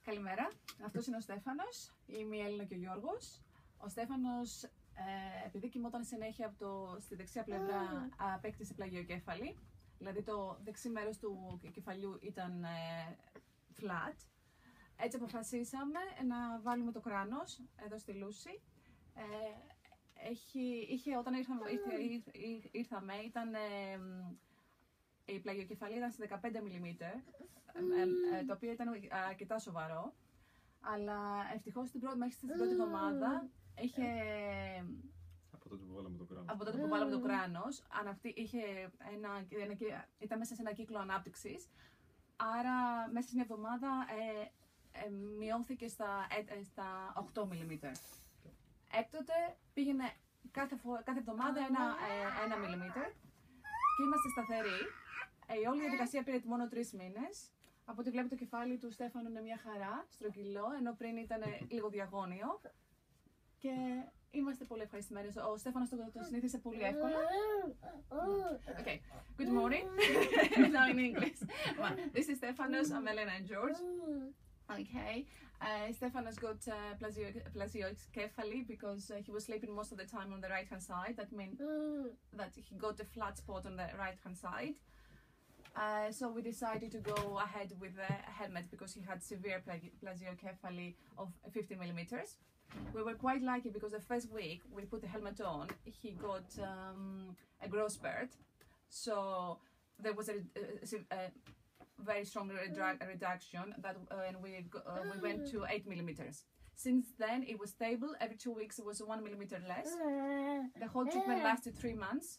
Καλημέρα, αυτός είναι ο Στέφανος, είμαι η Έλληνα και ο Γιώργος. Ο Στέφανος, επειδή κοιμόταν συνέχεια στη δεξιά πλευρά, απέκτησε πλαγιοκέφαλη. Δηλαδή το δεξί μέρος του κεφαλιού ήταν flat. Έτσι αποφασίσαμε να βάλουμε το κράνος εδώ στη Λούση. Όταν ήρθαμε ήταν η πλαγιοκεφαλή ήταν σε 15 mm, το οποίο ήταν αρκετά σοβαρό. Αλλά ευτυχώς μέχρι στην πρώτη εβδομάδα είχε... Από τότε που βάλαμε το κράνος. Από τότε που βάλαμε το κράνος, ήταν μέσα σε ένα κύκλο ανάπτυξης. Άρα μέσα σε μια εβδομάδα μειώθηκε στα 8 mm. Έκτοτε πήγαινε κάθε εβδομάδα ένα mm και είμαστε σταθεροί. Η όλη διαδικασία πήρε μόνο 3 μήνες. Από ό,τι βλέπει το κεφάλι του Στέφανου είναι μια χαρά, στρογγυλό, ενώ πριν ήταν λίγο διαγώνιο. Και είμαστε πολύ ευχαριστημένοι. Ο Στέφανος το συνήθισε πολύ εύκολα. Okay. Good morning. Now in English. This is Stefanos, I'm Elena and George. Okay. Stefanos got plagiocephaly because he was sleeping most of the time on the right hand side. That means that he got a flat spot on the right hand side. So we decided to go ahead with the helmet because he had severe plagiocephaly of 50 millimeters. We were quite lucky because the first week we put the helmet on, he got a growth spurt. So there was a very strong reduction and we went to 8 millimeters. Since then it was stable. Every 2 weeks it was 1 millimeter less. The whole treatment lasted 3 months.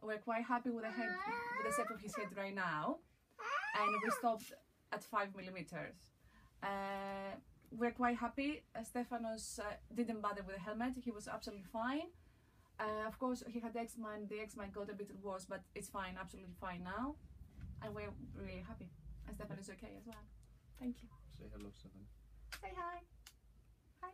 We're quite happy with the shape of his head right now, and we stopped at 5 millimeters. We're quite happy. Stefanos didn't bother with the helmet. He was absolutely fine. Of course, he had eczema, and the eczema got a bit worse, but it's fine, absolutely fine now, and we're really happy. And Stefan is okay as well. Thank you. Say hello, Stefan. Say hi. Hi.